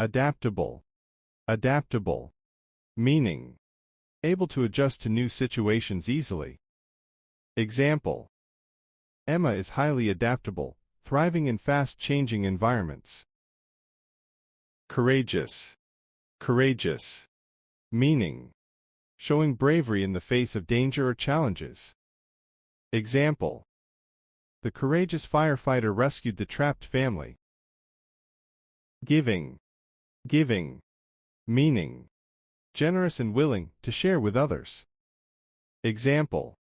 Adaptable. Adaptable. Meaning, able to adjust to new situations easily. Example: Emma is highly adaptable, thriving in fast-changing environments. Courageous. Courageous. Meaning, showing bravery in the face of danger or challenges. Example: the courageous firefighter rescued the trapped family. Giving. Giving. Meaning, generous and willing to share with others. Example: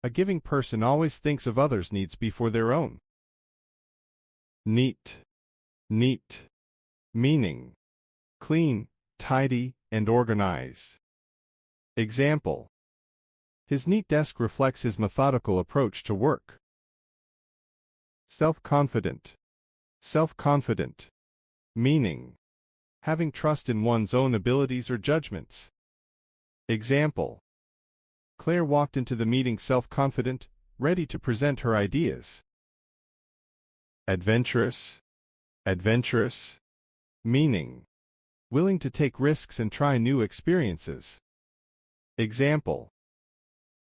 a giving person always thinks of others' needs before their own. Neat. Neat. Meaning, clean, tidy, and organized. Example: his neat desk reflects his methodical approach to work. Self-confident. Self-confident. Meaning, having trust in one's own abilities or judgments. Example: Claire walked into the meeting self-confident, ready to present her ideas. Adventurous. Adventurous. Meaning, willing to take risks and try new experiences. Example: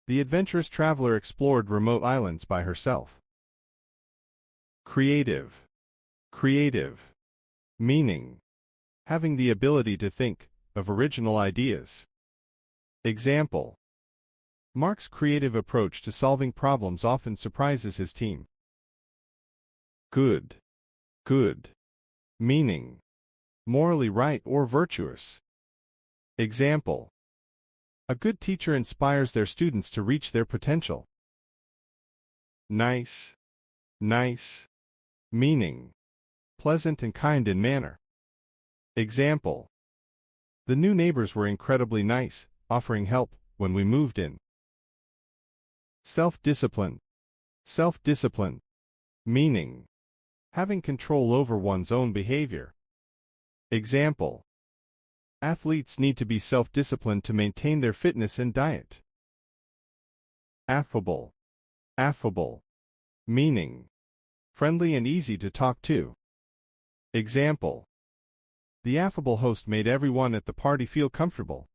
the adventurous traveler explored remote islands by herself. Creative. Creative. Meaning, having the ability to think of original ideas. Example: Mark's creative approach to solving problems often surprises his team. Good. Good. Meaning, morally right or virtuous. Example: a good teacher inspires their students to reach their potential. Nice. Nice. Meaning, pleasant and kind in manner. Example: the new neighbors were incredibly nice, offering help when we moved in. Self-discipline. Self-discipline. Meaning, having control over one's own behavior. Example: athletes need to be self-disciplined to maintain their fitness and diet. Affable. Affable. Meaning, friendly and easy to talk to. Example: the affable host made everyone at the party feel comfortable.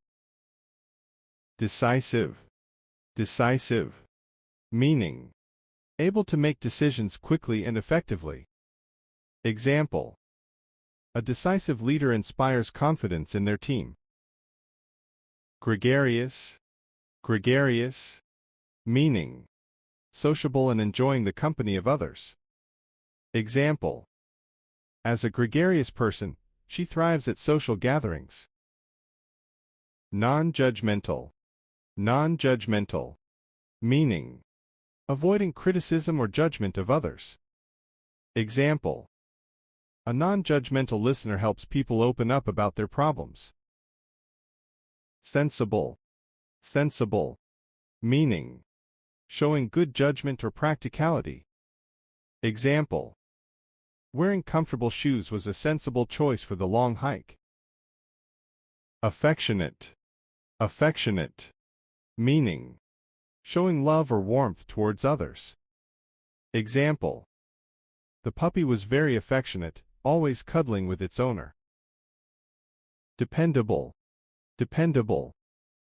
Decisive. Decisive. Meaning, able to make decisions quickly and effectively. Example: a decisive leader inspires confidence in their team. Gregarious. Gregarious. Meaning, sociable and enjoying the company of others. Example: as a gregarious person, she thrives at social gatherings. Non-judgmental. Non-judgmental. Meaning, avoiding criticism or judgment of others. Example: a non-judgmental listener helps people open up about their problems. Sensible. Sensible. Meaning, showing good judgment or practicality. Example: wearing comfortable shoes was a sensible choice for the long hike. Affectionate. Affectionate. Meaning, showing love or warmth towards others. Example: the puppy was very affectionate, always cuddling with its owner. Dependable. Dependable.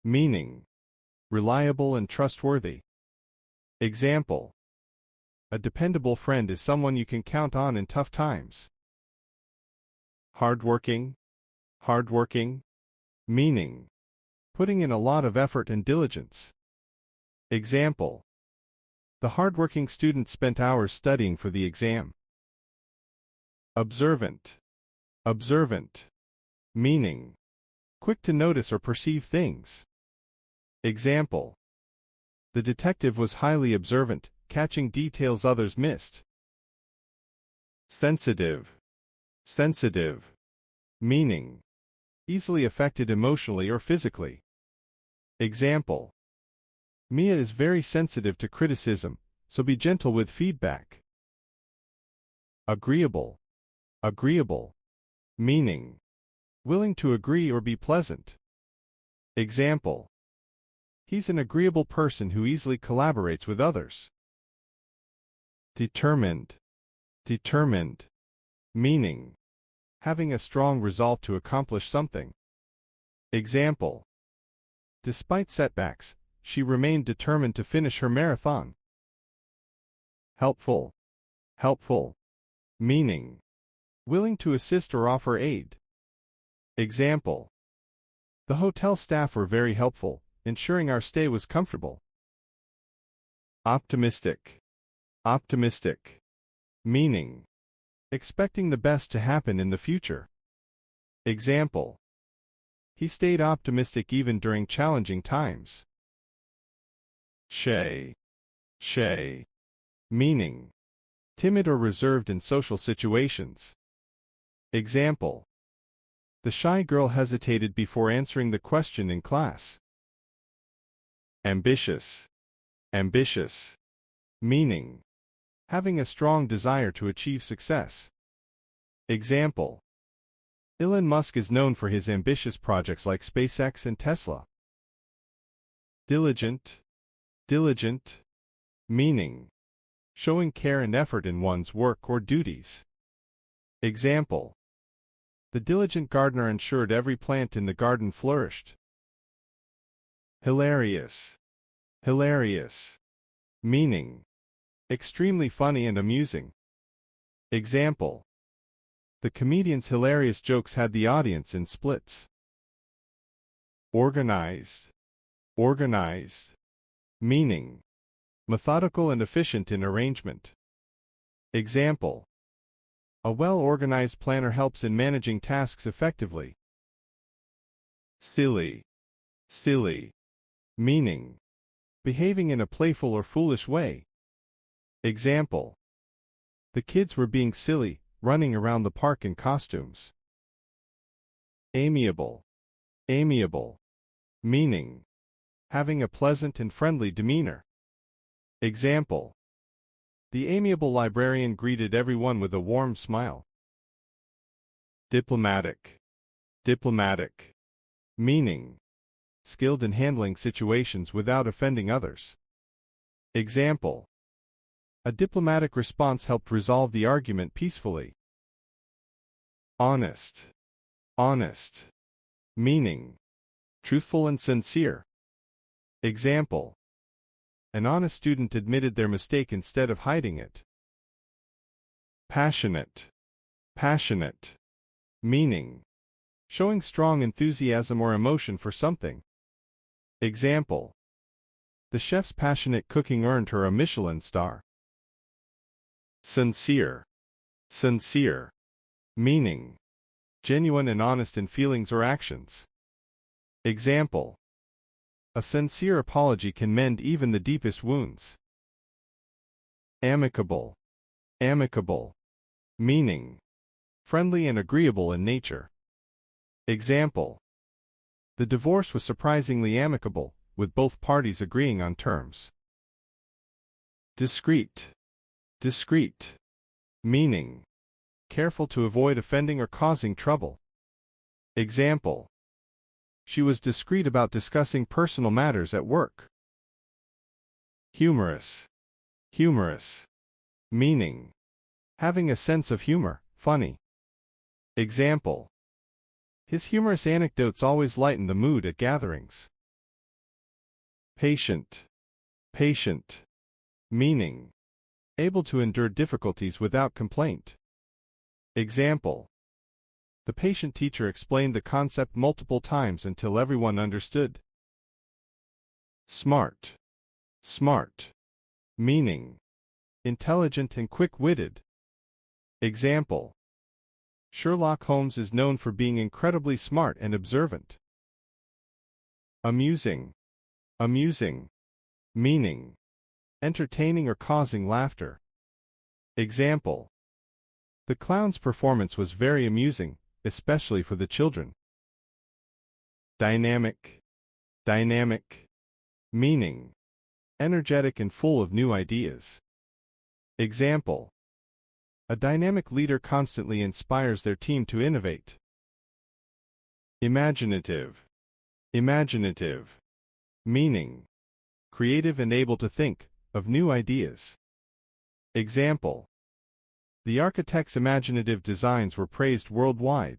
Meaning, reliable and trustworthy. Example: a dependable friend is someone you can count on in tough times. Hardworking. Hardworking. Meaning, putting in a lot of effort and diligence. Example: the hardworking student spent hours studying for the exam. Observant. Observant. Meaning, quick to notice or perceive things. Example: the detective was highly observant, catching details others missed. Sensitive. Sensitive. Meaning, easily affected emotionally or physically. Example: Mia is very sensitive to criticism, so be gentle with feedback. Agreeable. Agreeable. Meaning, willing to agree or be pleasant. Example: he's an agreeable person who easily collaborates with others. Determined. Determined. Meaning, having a strong resolve to accomplish something. Example: despite setbacks, she remained determined to finish her marathon. Helpful. Helpful. Meaning: willing to assist or offer aid. Example: the hotel staff were very helpful, ensuring our stay was comfortable. Optimistic. Optimistic. Meaning: expecting the best to happen in the future. Example: he stayed optimistic even during challenging times. Shy. Shy. Meaning: timid or reserved in social situations. Example: the shy girl hesitated before answering the question in class. Ambitious. Ambitious. Meaning: having a strong desire to achieve success. Example: Elon Musk is known for his ambitious projects like SpaceX and Tesla. Diligent. Diligent. Meaning: showing care and effort in one's work or duties. Example: the diligent gardener ensured every plant in the garden flourished. Hilarious. Hilarious. Meaning: extremely funny and amusing. Example: the comedian's hilarious jokes had the audience in splits. Organized. Organized. Meaning: methodical and efficient in arrangement. Example: a well-organized planner helps in managing tasks effectively. Silly. Silly. Meaning: behaving in a playful or foolish way. Example: the kids were being silly, running around the park in costumes. Amiable. Amiable. Meaning: having a pleasant and friendly demeanor. Example: the amiable librarian greeted everyone with a warm smile. Diplomatic. Diplomatic. Meaning: skilled in handling situations without offending others. Example: a diplomatic response helped resolve the argument peacefully. Honest. Honest. Meaning: truthful and sincere. Example: an honest student admitted their mistake instead of hiding it. Passionate. Passionate. Meaning: showing strong enthusiasm or emotion for something. Example: the chef's passionate cooking earned her a Michelin star. Sincere. Sincere. Meaning: genuine and honest in feelings or actions. Example: a sincere apology can mend even the deepest wounds. Amicable. Amicable. Meaning: friendly and agreeable in nature. Example: the divorce was surprisingly amicable, with both parties agreeing on terms. Discreet. Discreet. Meaning: careful to avoid offending or causing trouble. Example: she was discreet about discussing personal matters at work. Humorous. Humorous. Meaning: having a sense of humor, funny. Example: his humorous anecdotes always lighten the mood at gatherings. Patient. Patient. Meaning: able to endure difficulties without complaint. Example: the patient teacher explained the concept multiple times until everyone understood. Smart. Smart. Meaning: intelligent and quick-witted. Example: Sherlock Holmes is known for being incredibly smart and observant. Amusing. Amusing. Meaning: entertaining or causing laughter. Example: the clown's performance was very amusing, especially for the children. Dynamic. Dynamic. Meaning: energetic and full of new ideas. Example: a dynamic leader constantly inspires their team to innovate. Imaginative. Imaginative. Meaning: creative and able to think of new ideas. Example: The architect's imaginative designs were praised worldwide.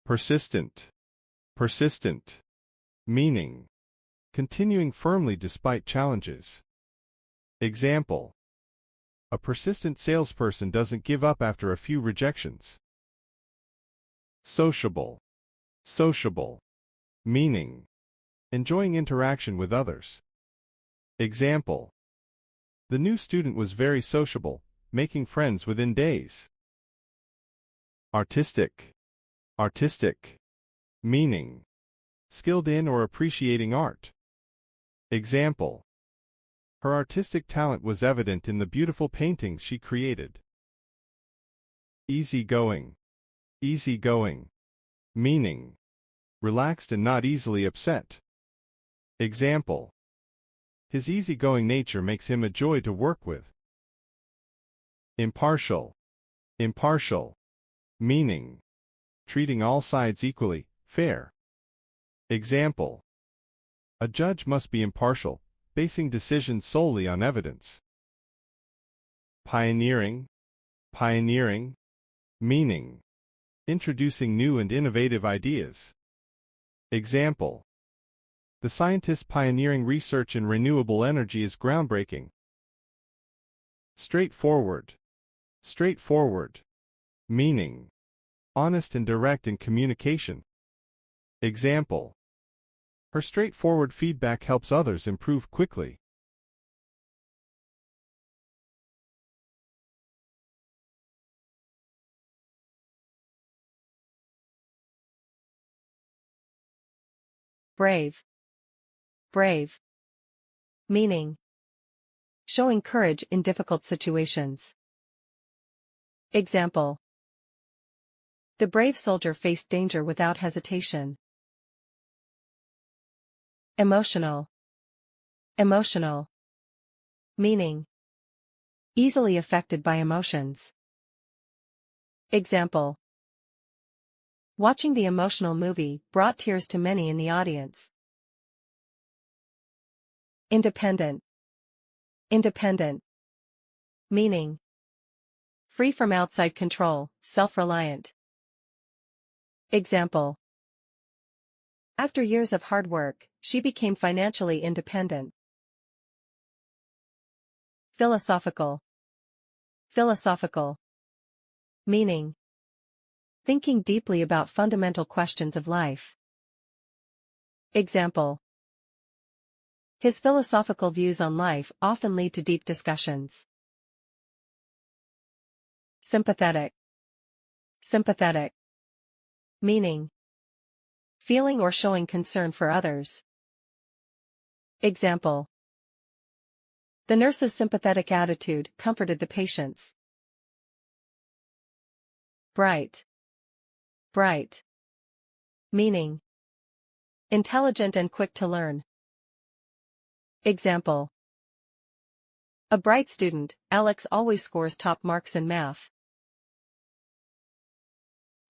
Persistent. Persistent. Meaning: continuing firmly despite challenges. Example: a persistent salesperson doesn't give up after a few rejections. Sociable. Sociable. Meaning: enjoying interaction with others. Example: the new student was very sociable, making friends within days. Artistic. Artistic. Meaning: skilled in or appreciating art. Example: her artistic talent was evident in the beautiful paintings she created. Easygoing. Easygoing. Meaning: relaxed and not easily upset. Example: his easygoing nature makes him a joy to work with. Impartial. Impartial. Meaning: treating all sides equally, fair. Example: a judge must be impartial, basing decisions solely on evidence. Pioneering. Pioneering. Meaning: introducing new and innovative ideas. Example: the scientist pioneering research in renewable energy is groundbreaking. Straightforward. Straightforward. Meaning: honest and direct in communication. Example: her straightforward feedback helps others improve quickly. Brave. Brave. Meaning: showing courage in difficult situations. Example: the brave soldier faced danger without hesitation. Emotional. Emotional. Meaning: easily affected by emotions. Example: watching the emotional movie brought tears to many in the audience. Independent. Independent. Meaning: free from outside control, self-reliant. Example: after years of hard work, she became financially independent. Philosophical. Philosophical. Meaning: thinking deeply about fundamental questions of life. Example: his philosophical views on life often lead to deep discussions. Sympathetic. Sympathetic. Meaning: feeling or showing concern for others. Example: the nurse's sympathetic attitude comforted the patients. Bright. Bright. Meaning: intelligent and quick to learn. Example: a bright student, Alex always scores top marks in math.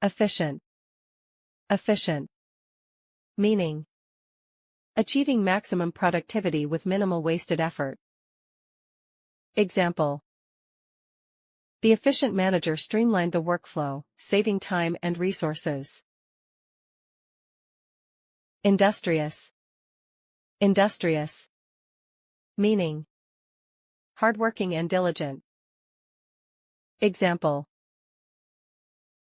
Efficient. Efficient. Meaning: achieving maximum productivity with minimal wasted effort. Example: the efficient manager streamlined the workflow, saving time and resources. Industrious. Industrious. Meaning: hardworking and diligent. Example: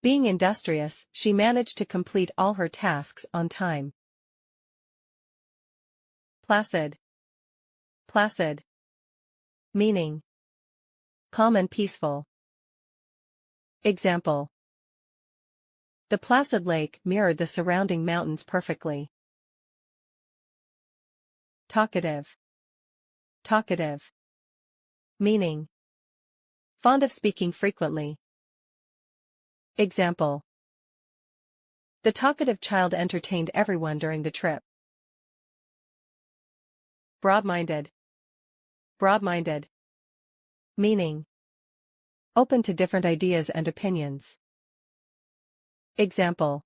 being industrious, she managed to complete all her tasks on time. Placid. Placid. Meaning: calm and peaceful. Example: the placid lake mirrored the surrounding mountains perfectly. Talkative. Talkative. Meaning: fond of speaking frequently. Example: the talkative child entertained everyone during the trip. Broad-minded. Broad-minded. Meaning: open to different ideas and opinions. Example: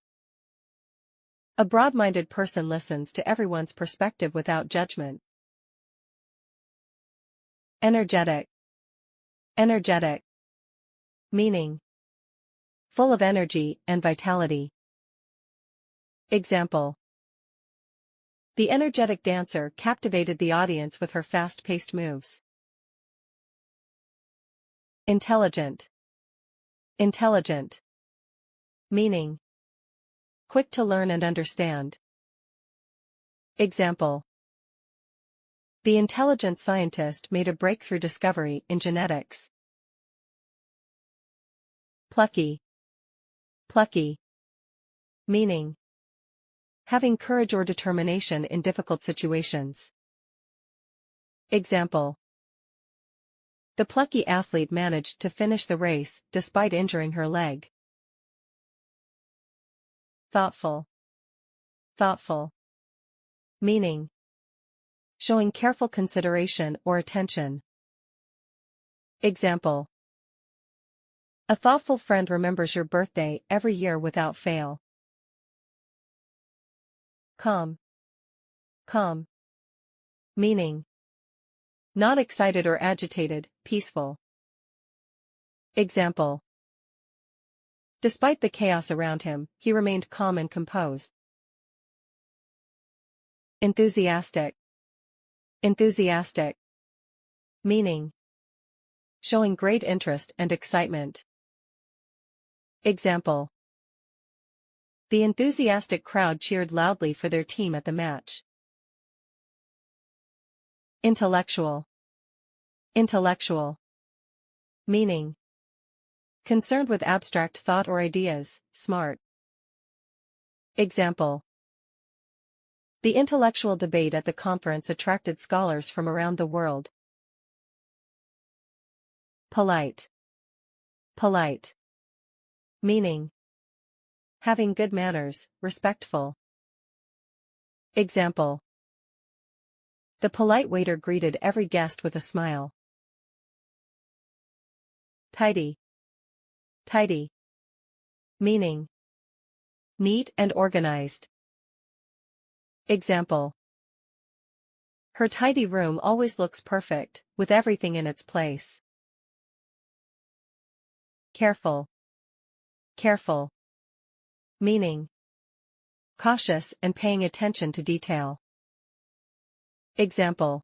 a broad-minded person listens to everyone's perspective without judgment. Energetic. Energetic. Meaning: full of energy and vitality. Example: the energetic dancer captivated the audience with her fast-paced moves. Intelligent. Intelligent. Meaning: quick to learn and understand. Example: the intelligent scientist made a breakthrough discovery in genetics. Plucky. Plucky. Meaning: having courage or determination in difficult situations. Example: the plucky athlete managed to finish the race despite injuring her leg. Thoughtful. Thoughtful. Meaning: showing careful consideration or attention. Example: a thoughtful friend remembers your birthday every year without fail. Calm. Calm. Meaning: not excited or agitated, peaceful. Example: despite the chaos around him, he remained calm and composed. Enthusiastic. Enthusiastic. Meaning: showing great interest and excitement. Example: the enthusiastic crowd cheered loudly for their team at the match. Intellectual. Intellectual. Meaning: concerned with abstract thought or ideas, smart. Example: the intellectual debate at the conference attracted scholars from around the world. Polite. Polite. Meaning: having good manners, respectful. Example: the polite waiter greeted every guest with a smile. Tidy. Tidy. Meaning: neat and organized. Example: her tidy room always looks perfect, with everything in its place. Careful. Careful. Meaning: cautious and paying attention to detail. Example: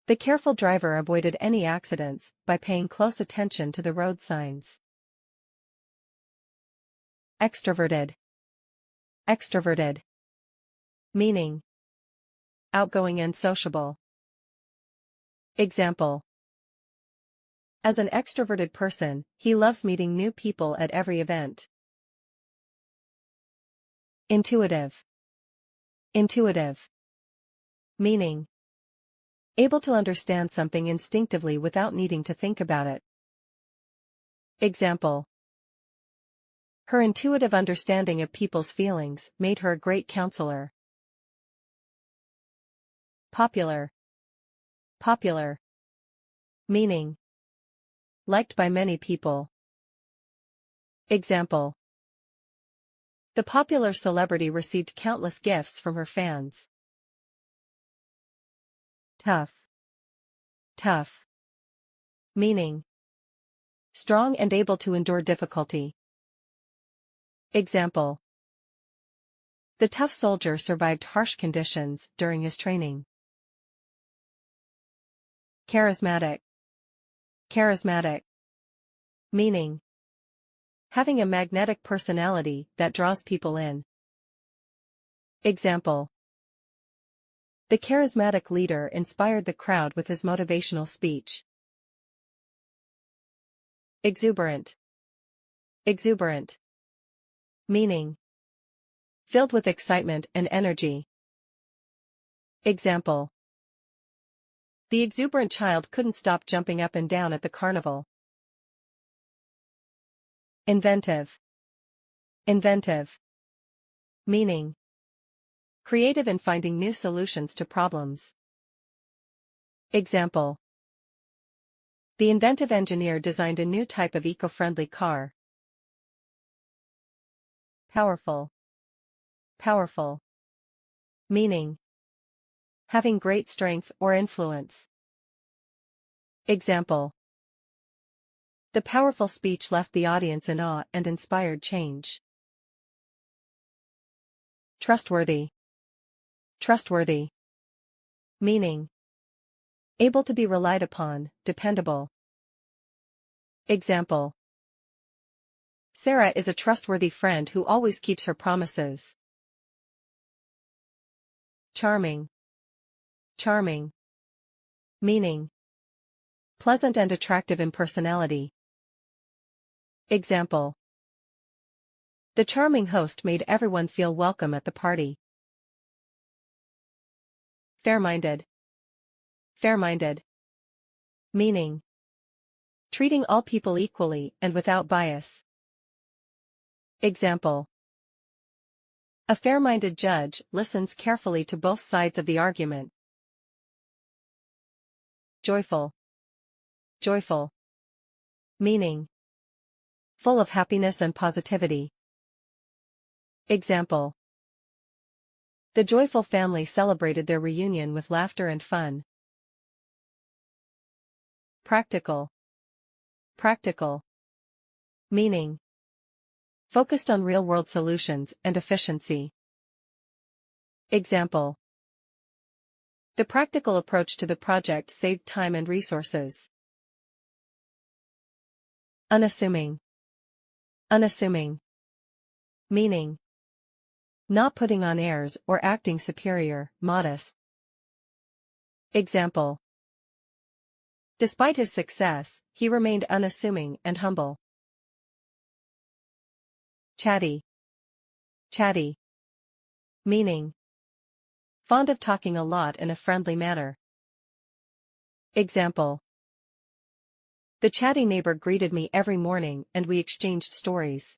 the careful driver avoided any accidents by paying close attention to the road signs. Extroverted. Extroverted. Meaning: outgoing and sociable. Example: as an extroverted person, he loves meeting new people at every event. Intuitive. Intuitive. Meaning: able to understand something instinctively without needing to think about it. Example: her intuitive understanding of people's feelings made her a great counselor. Popular. Popular. Meaning: liked by many people. Example: the popular celebrity received countless gifts from her fans. Tough. Tough. Meaning: strong and able to endure difficulty. Example: the tough soldier survived harsh conditions during his training. Charismatic. Charismatic. Meaning: having a magnetic personality that draws people in. Example: the charismatic leader inspired the crowd with his motivational speech. Exuberant. Exuberant. Meaning: filled with excitement and energy. Example: the exuberant child couldn't stop jumping up and down at the carnival. Inventive. Inventive. Meaning: creative in finding new solutions to problems. Example: the inventive engineer designed a new type of eco-friendly car. Powerful. Powerful. Meaning: having great strength or influence. Example: The powerful speech left the audience in awe and inspired change. Trustworthy. Trustworthy. Meaning: able to be relied upon, dependable. Example: Sarah is a trustworthy friend who always keeps her promises. Charming. Charming. Meaning: pleasant and attractive in personality. Example: the charming host made everyone feel welcome at the party. Fair-minded. Fair-minded. Meaning: treating all people equally and without bias. Example: a fair-minded judge listens carefully to both sides of the argument. Joyful. Joyful. Meaning: full of happiness and positivity. Example: the joyful family celebrated their reunion with laughter and fun. Practical. Practical. Meaning: focused on real-world solutions and efficiency. Example: the practical approach to the project saved time and resources. Unassuming. Unassuming. Meaning: not putting on airs or acting superior, modest. Example: despite his success, he remained unassuming and humble. Chatty. Chatty. Meaning: fond of talking a lot in a friendly manner. Example: the chatty neighbor greeted me every morning and we exchanged stories.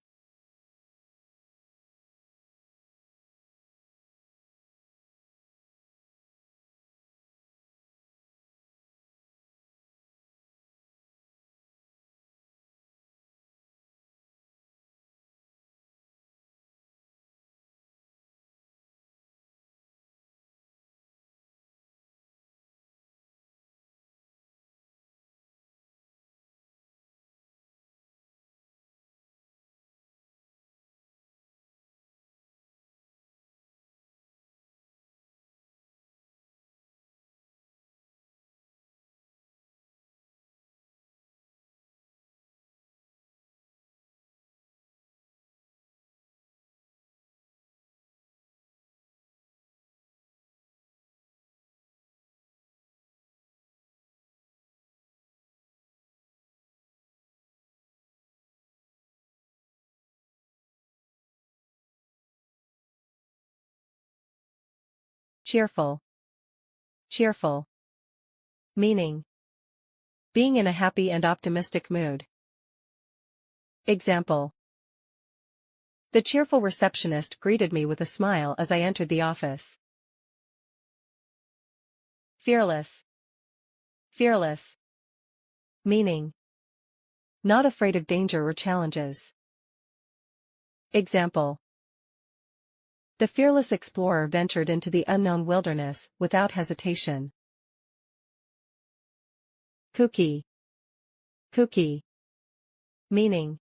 Cheerful. Cheerful. Meaning: being in a happy and optimistic mood. Example: the cheerful receptionist greeted me with a smile as I entered the office. Fearless. Fearless. Meaning: not afraid of danger or challenges. Example: the fearless explorer ventured into the unknown wilderness without hesitation. Kooky. Kooky. Meaning: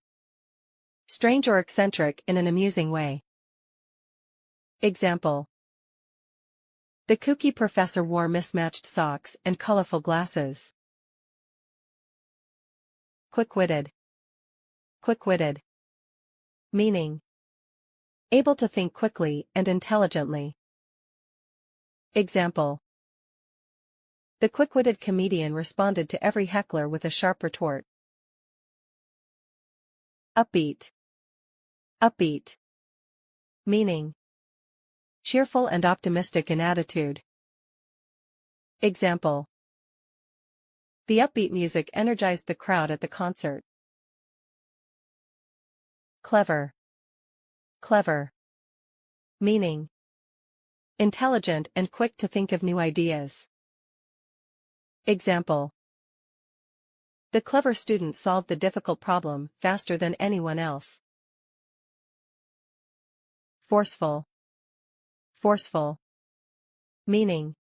strange or eccentric in an amusing way. Example: the kooky professor wore mismatched socks and colorful glasses. Quick-witted. Quick-witted. Meaning: able to think quickly and intelligently. Example: the quick-witted comedian responded to every heckler with a sharp retort. Upbeat. Upbeat. Meaning: cheerful and optimistic in attitude. Example: the upbeat music energized the crowd at the concert. Clever. Clever. Meaning: intelligent and quick to think of new ideas. Example: the clever student solved the difficult problem faster than anyone else. Forceful. Forceful. Meaning: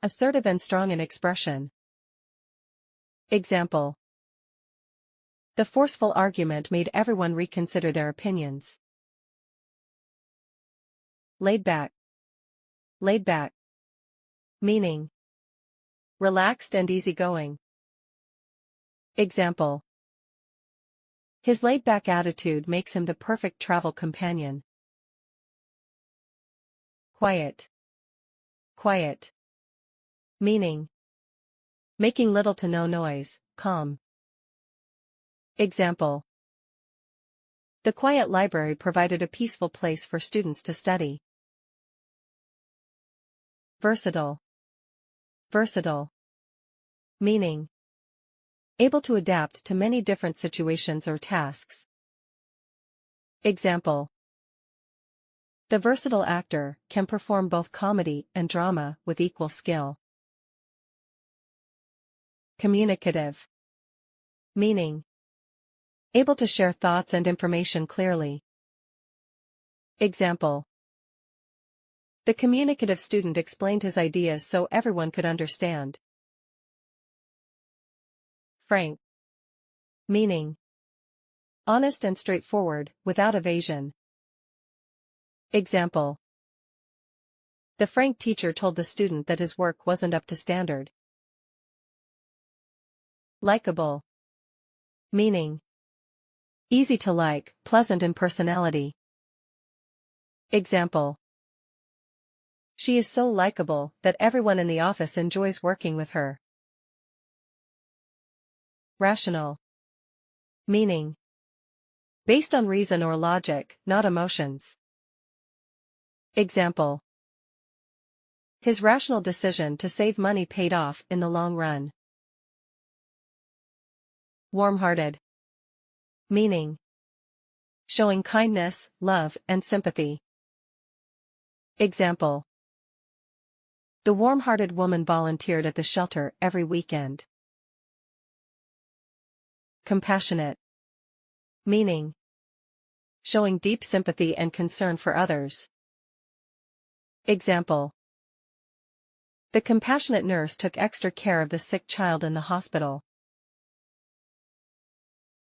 assertive and strong in expression. Example: The forceful argument made everyone reconsider their opinions. Laid back. Laid back. Meaning: relaxed and easygoing. Example: his laid-back attitude makes him the perfect travel companion. Quiet. Quiet. Meaning: making little to no noise, calm. Example: the quiet library provided a peaceful place for students to study. Versatile. Versatile. Meaning: able to adapt to many different situations or tasks. Example: the versatile actor can perform both comedy and drama with equal skill. Communicative. Meaning: able to share thoughts and information clearly. Example: the communicative student explained his ideas so everyone could understand. Frank. Meaning: honest and straightforward, without evasion. Example: the frank teacher told the student that his work wasn't up to standard. Likeable. Meaning: easy to like, pleasant in personality. Example: she is so likable that everyone in the office enjoys working with her. Rational. Meaning: based on reason or logic, not emotions. Example: his rational decision to save money paid off in the long run. Warm-hearted. Meaning: showing kindness, love, and sympathy. Example: the warm-hearted woman volunteered at the shelter every weekend. Compassionate. Meaning: showing deep sympathy and concern for others. Example: the compassionate nurse took extra care of the sick child in the hospital.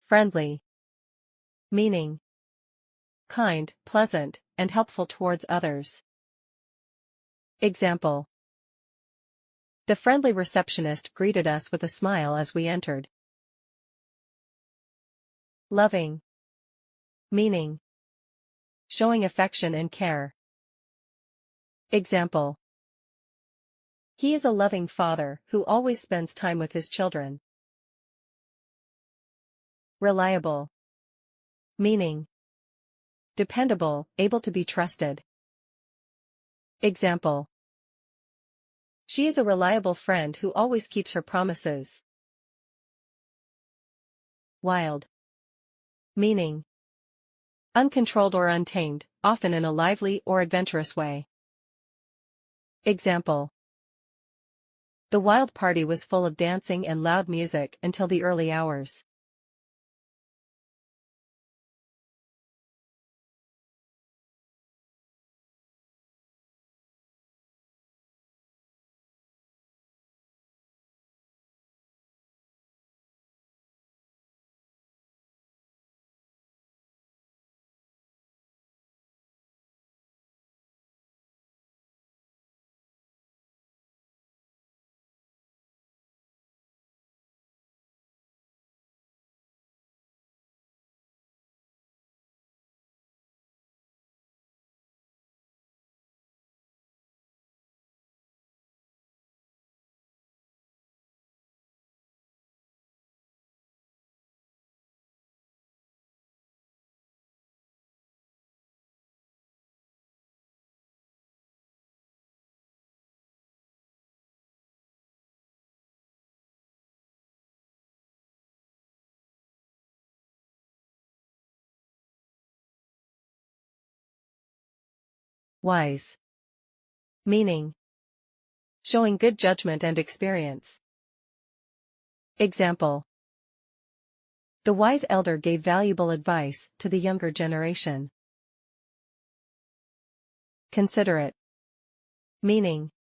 Friendly. Meaning: kind, pleasant, and helpful towards others. Example: the friendly receptionist greeted us with a smile as we entered. Loving. Meaning: showing affection and care. Example: he is a loving father who always spends time with his children. Reliable. Meaning: dependable, able to be trusted. Example: she is a reliable friend who always keeps her promises. Wild. Meaning: uncontrolled or untamed, often in a lively or adventurous way. Example: the wild party was full of dancing and loud music until the early hours. Wise. Meaning: showing good judgment and experience. Example: the wise elder gave valuable advice to the younger generation. Considerate. Meaning: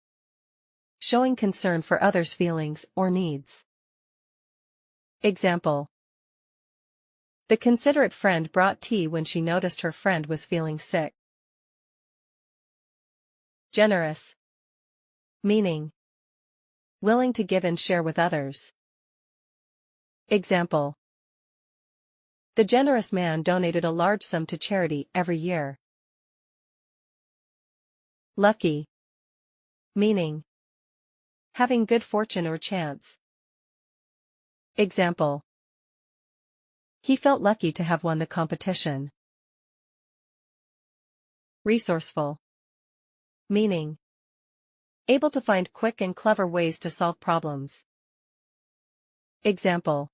showing concern for others' feelings or needs. Example: The considerate friend brought tea when she noticed her friend was feeling sick. Generous. Meaning: willing to give and share with others. Example: the generous man donated a large sum to charity every year. Lucky. Meaning: having good fortune or chance. Example: he felt lucky to have won the competition. Resourceful. Meaning: able to find quick and clever ways to solve problems. Example: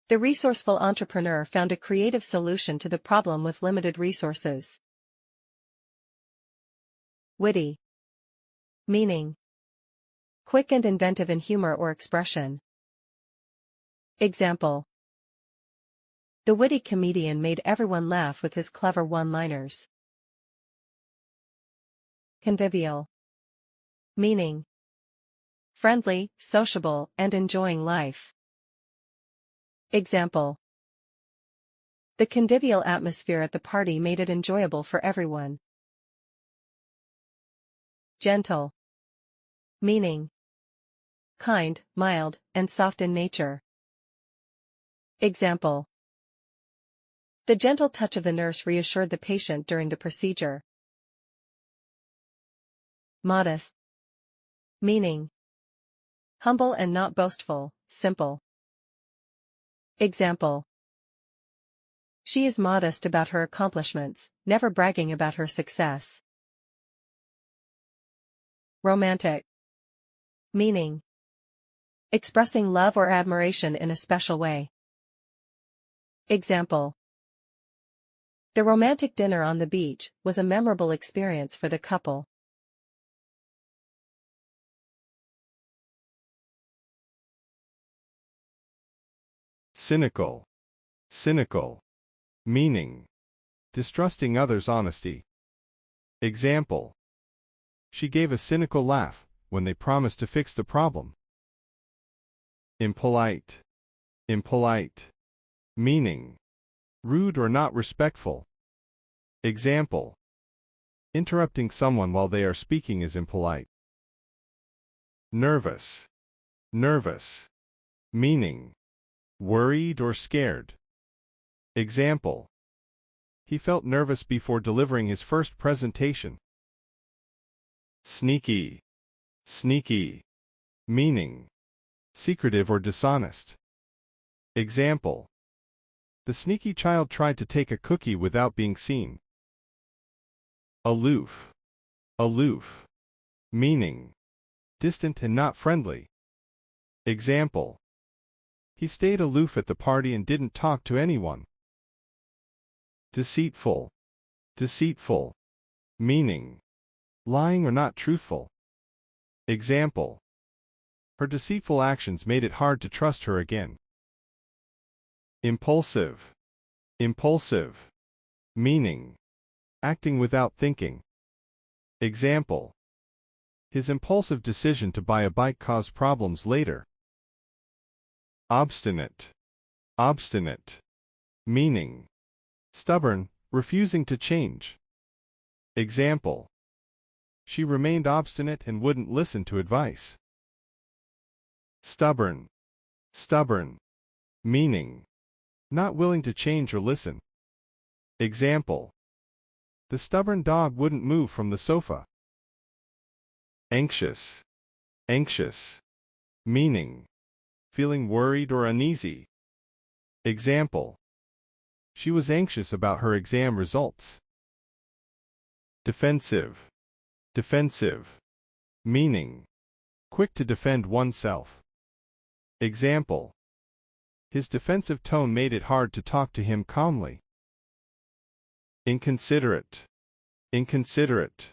the resourceful entrepreneur found a creative solution to the problem with limited resources. Witty. Meaning: quick and inventive in humor or expression. Example: the witty comedian made everyone laugh with his clever one-liners. Convivial. Meaning: friendly, sociable, and enjoying life. Example: the convivial atmosphere at the party made it enjoyable for everyone. Gentle. Meaning: kind, mild, and soft in nature. Example: the gentle touch of the nurse reassured the patient during the procedure. Modest. Meaning: humble and not boastful, simple. Example: she is modest about her accomplishments, never bragging about her success. Romantic. Meaning: expressing love or admiration in a special way. Example: the romantic dinner on the beach was a memorable experience for the couple. Cynical. Cynical. Meaning: distrusting others' honesty. Example: she gave a cynical laugh when they promised to fix the problem. Impolite. Impolite. Meaning: rude or not respectful. Example: interrupting someone while they are speaking is impolite. Nervous. Nervous. Meaning: worried or scared. Example: he felt nervous before delivering his first presentation. Sneaky. Sneaky. Meaning: secretive or dishonest. Example: the sneaky child tried to take a cookie without being seen. Aloof. Aloof. Meaning: distant and not friendly. Example: he stayed aloof at the party and didn't talk to anyone. Deceitful. Deceitful. Meaning: lying or not truthful. Example: her deceitful actions made it hard to trust her again. Impulsive. Impulsive. Meaning: acting without thinking. Example: his impulsive decision to buy a bike caused problems later. Obstinate. Obstinate. Meaning: stubborn, refusing to change. Example: she remained obstinate and wouldn't listen to advice. Stubborn. Stubborn. Meaning: not willing to change or listen. Example: the stubborn dog wouldn't move from the sofa. Anxious. Anxious. Meaning: feeling worried or uneasy. Example: she was anxious about her exam results. Defensive. Defensive. Meaning: quick to defend oneself. Example: his defensive tone made it hard to talk to him calmly. Inconsiderate. Inconsiderate.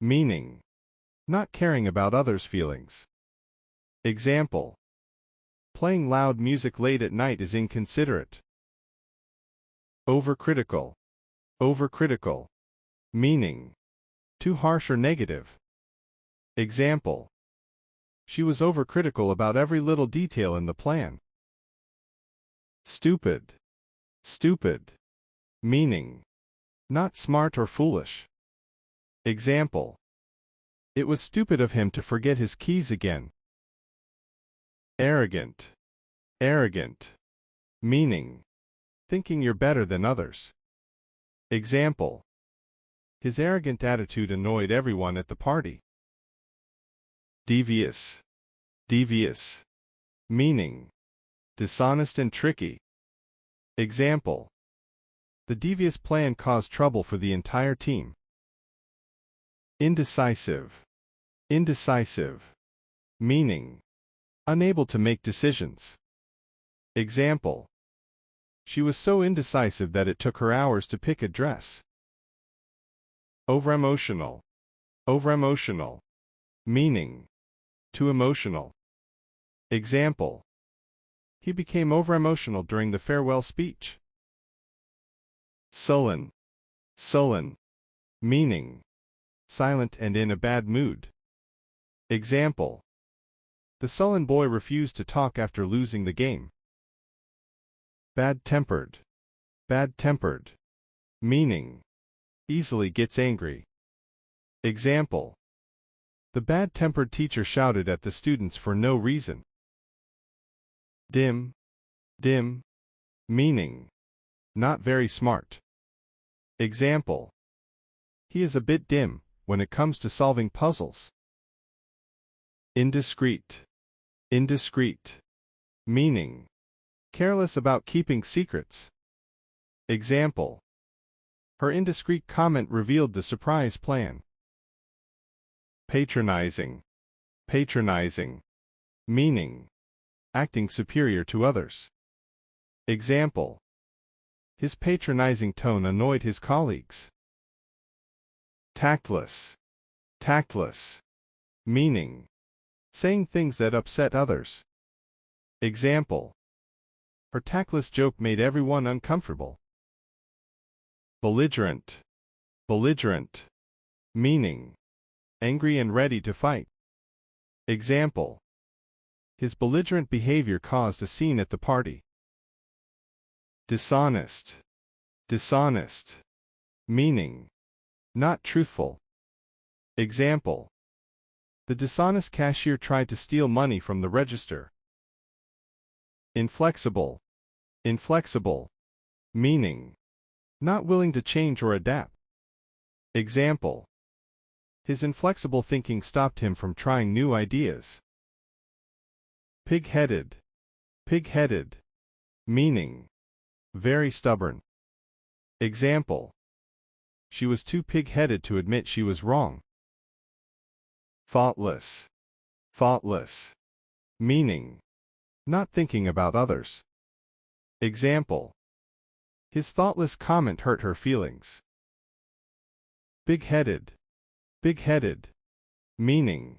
Meaning: not caring about others' feelings. Example: playing loud music late at night is inconsiderate. Overcritical. Overcritical. Meaning: too harsh or negative. Example: she was overcritical about every little detail in the plan. Stupid. Stupid. Meaning, not smart or foolish. Example. It was stupid of him to forget his keys again. Arrogant. Arrogant. Meaning, thinking you're better than others. Example. His arrogant attitude annoyed everyone at the party. Devious. Devious. Meaning, dishonest and tricky. Example. The devious plan caused trouble for the entire team. Indecisive. Indecisive. Meaning, unable to make decisions. Example. She was so indecisive that it took her hours to pick a dress. Overemotional. Overemotional. Meaning, too emotional. Example. He became overemotional during the farewell speech. Sullen. Sullen. Meaning, silent and in a bad mood. Example. The sullen boy refused to talk after losing the game. Bad-tempered. Bad-tempered. Meaning, easily gets angry. Example. The bad-tempered teacher shouted at the students for no reason. Dim. Dim. Meaning, not very smart. Example. He is a bit dim when it comes to solving puzzles. Indiscreet. Indiscreet. Meaning, careless about keeping secrets. Example. Her indiscreet comment revealed the surprise plan. Patronizing. Patronizing. Meaning, acting superior to others. Example. His patronizing tone annoyed his colleagues. Tactless. Tactless. Meaning, saying things that upset others. Example. Her tactless joke made everyone uncomfortable. Belligerent. Belligerent. Meaning, angry and ready to fight. Example. His belligerent behavior caused a scene at the party. Dishonest. Dishonest. Meaning, not truthful. Example. The dishonest cashier tried to steal money from the register. Inflexible. Inflexible. Meaning, not willing to change or adapt. Example. His inflexible thinking stopped him from trying new ideas. Pig-headed. Pig-headed. Meaning, very stubborn. Example. She was too pig-headed to admit she was wrong. Thoughtless. Thoughtless. Meaning, not thinking about others. Example. His thoughtless comment hurt her feelings. Big-headed. Big-headed. Meaning,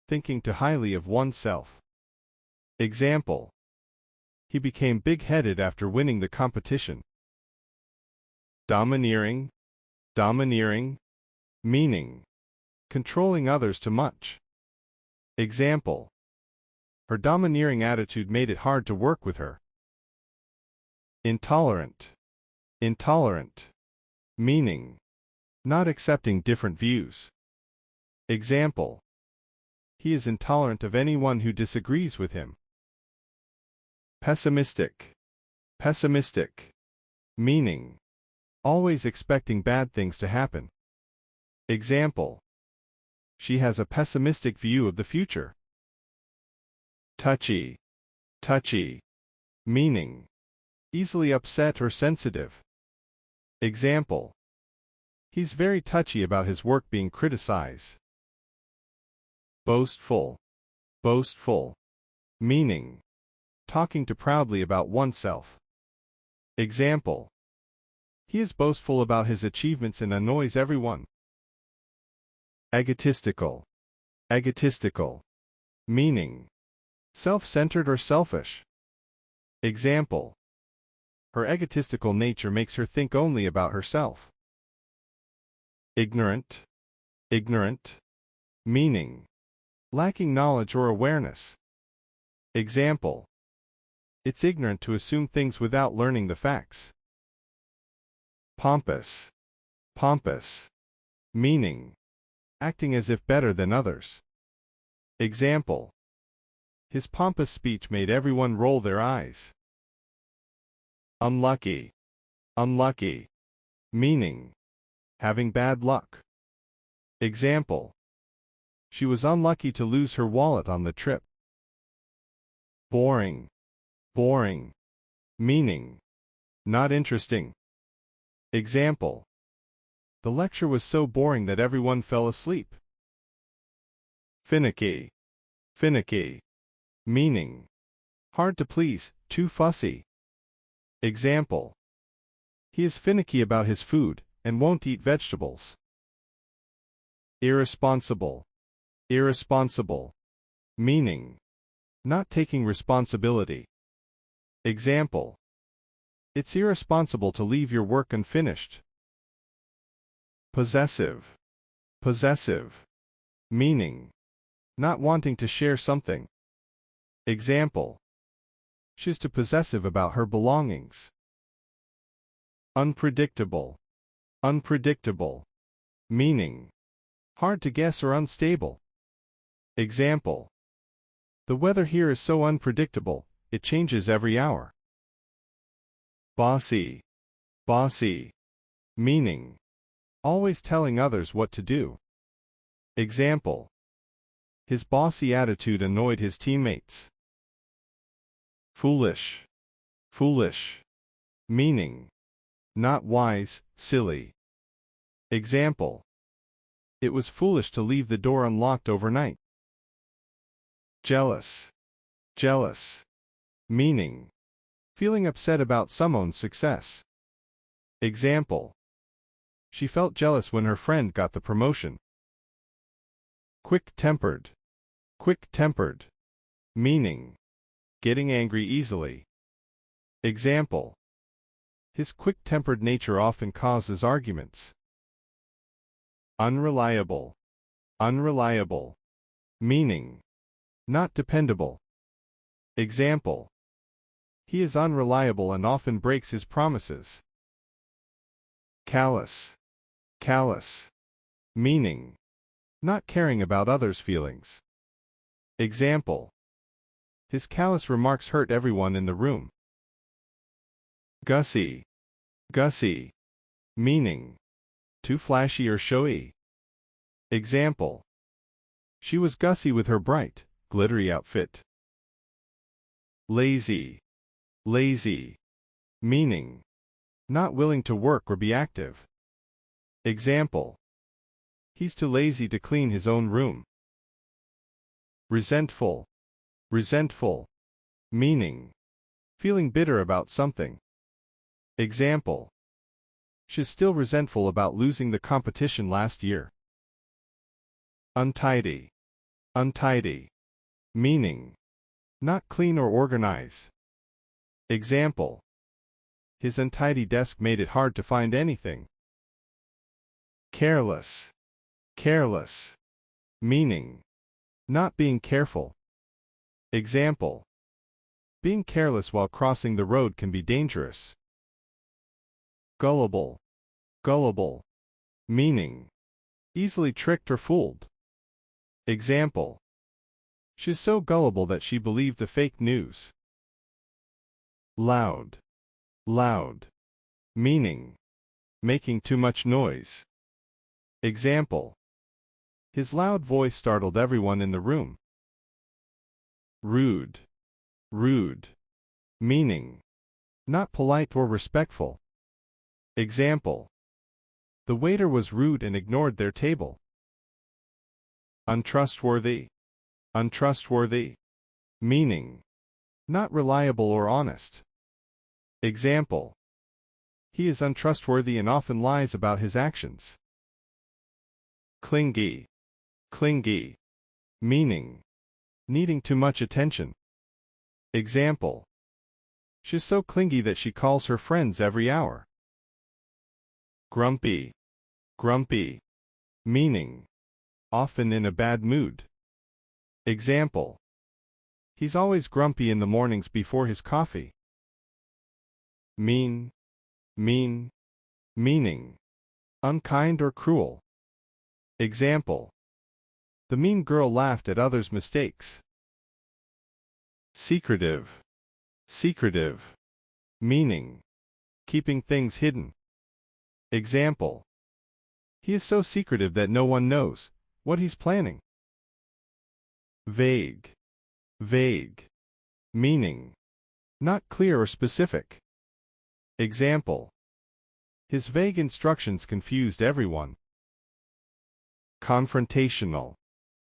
thinking too highly of oneself. Example. He became big-headed after winning the competition. Domineering. Domineering. Meaning, controlling others too much. Example. Her domineering attitude made it hard to work with her. Intolerant. Intolerant. Meaning, not accepting different views. Example. He is intolerant of anyone who disagrees with him. Pessimistic. Pessimistic. Meaning, always expecting bad things to happen. Example. She has a pessimistic view of the future. Touchy. Touchy. Meaning, easily upset or sensitive. Example. He's very touchy about his work being criticized. Boastful. Boastful. Meaning, talking too proudly about oneself. Example. He is boastful about his achievements and annoys everyone. Egotistical. Egotistical. Meaning, self-centered or selfish. Example. Her egotistical nature makes her think only about herself. Ignorant. Ignorant. Meaning, lacking knowledge or awareness. Example. It's ignorant to assume things without learning the facts. Pompous. Pompous. Meaning, acting as if better than others. Example. His pompous speech made everyone roll their eyes. Unlucky. Unlucky. Meaning, having bad luck. Example. She was unlucky to lose her wallet on the trip. Boring. Boring. Meaning, not interesting. Example. The lecture was so boring that everyone fell asleep. Finicky. Finicky. Meaning, hard to please, too fussy. Example. He is finicky about his food and won't eat vegetables. Irresponsible. Irresponsible. Meaning, not taking responsibility. Example. It's irresponsible to leave your work unfinished. Possessive. Possessive. Meaning, not wanting to share something. Example. She's too possessive about her belongings. Unpredictable. Unpredictable. Meaning, hard to guess or unstable. Example. The weather here is so unpredictable, it changes every hour. Bossy. Bossy. Meaning, always telling others what to do. Example. His bossy attitude annoyed his teammates. Foolish. Foolish. Meaning, not wise, silly. Example. It was foolish to leave the door unlocked overnight. Jealous. Jealous. Meaning, feeling upset about someone's success. Example. She felt jealous when her friend got the promotion. Quick-tempered. Quick-tempered. Meaning, getting angry easily. Example. His quick-tempered nature often causes arguments. Unreliable. Unreliable. Meaning, not dependable. Example. He is unreliable and often breaks his promises. Callous. Callous. Meaning, not caring about others' feelings. Example. His callous remarks hurt everyone in the room. Gussy. Gussy. Meaning, too flashy or showy. Example. She was gussy with her bright, glittery outfit. Lazy. Lazy. Meaning, not willing to work or be active. Example. He's too lazy to clean his own room. Resentful. Resentful. Meaning, feeling bitter about something. Example. She's still resentful about losing the competition last year. Untidy. Untidy. Meaning, not clean or organize. Example. His untidy desk made it hard to find anything. Careless. Careless. Meaning, not being careful. Example. Being careless while crossing the road can be dangerous. Gullible. Gullible. Meaning, easily tricked or fooled. Example. She's so gullible that she believed the fake news. Loud. Loud. Meaning, making too much noise. Example. His loud voice startled everyone in the room. Rude. Rude. Meaning, not polite or respectful. Example. The waiter was rude and ignored their table. Untrustworthy. Untrustworthy. Meaning, not reliable or honest. Example. He is untrustworthy and often lies about his actions. Clingy. Clingy. Meaning, needing too much attention. Example. She's so clingy that she calls her friends every hour. Grumpy. Grumpy. Meaning, often in a bad mood. Example. He's always grumpy in the mornings before his coffee. Mean, mean, meaning unkind or cruel. Example: the mean girl laughed at others' mistakes. Secretive, secretive, meaning keeping things hidden. Example: he is so secretive that no one knows what he's planning. Vague, vague, meaning not clear or specific. Example: his vague instructions confused everyone. Confrontational,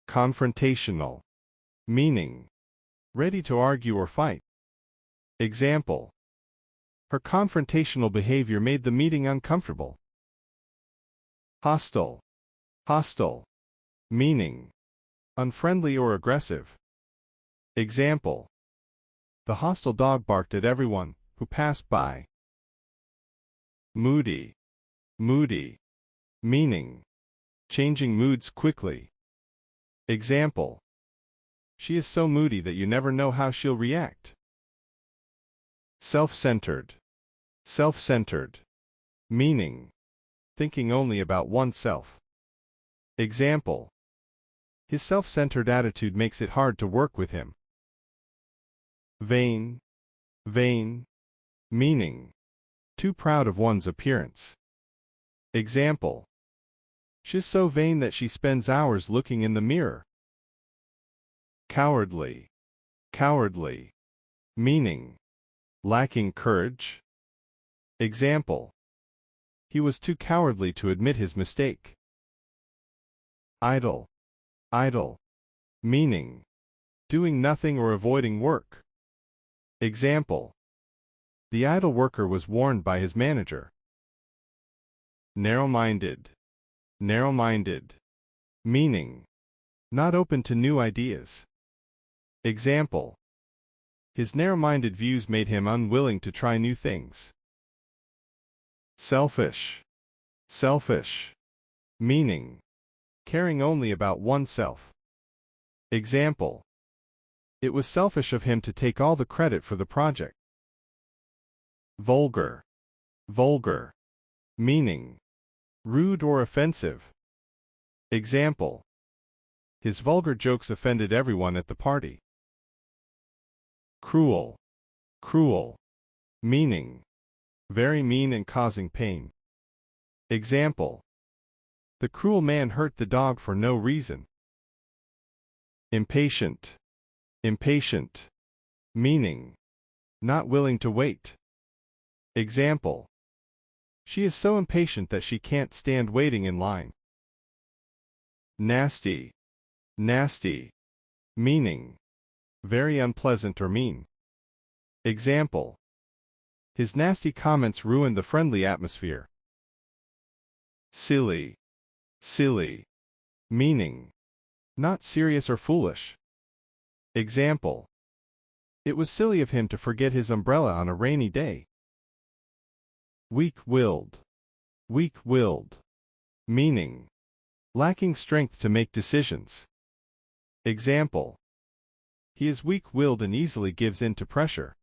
confrontational, meaning ready to argue or fight. Example: her confrontational behavior made the meeting uncomfortable. Hostile, hostile, meaning unfriendly or aggressive. Example: the hostile dog barked at everyone who passed by. Moody, moody, meaning changing moods quickly. Example: she is so moody that you never know how she'll react. Self-centered, self-centered, meaning thinking only about oneself. Example: his self-centered attitude makes it hard to work with him. Vain, vain, meaning too proud of one's appearance. Example: she's so vain that she spends hours looking in the mirror. Cowardly, cowardly, meaning lacking courage. Example: he was too cowardly to admit his mistake. Idle, idle, meaning doing nothing or avoiding work. Example: the idle worker was warned by his manager. Narrow-minded, narrow-minded, meaning not open to new ideas. Example: his narrow-minded views made him unwilling to try new things. Selfish, selfish, meaning caring only about oneself. Example: it was selfish of him to take all the credit for the project. Vulgar, vulgar, meaning rude or offensive. Example: his vulgar jokes offended everyone at the party. Cruel, cruel, meaning very mean and causing pain. Example: the cruel man hurt the dog for no reason. Impatient, impatient, meaning not willing to wait. Example: she is so impatient that she can't stand waiting in line. Nasty, nasty, meaning very unpleasant or mean. Example: his nasty comments ruined the friendly atmosphere. Silly, silly, meaning not serious or foolish. Example: it was silly of him to forget his umbrella on a rainy day. Weak-willed, weak-willed, meaning lacking strength to make decisions. Example: he is weak-willed and easily gives in to pressure.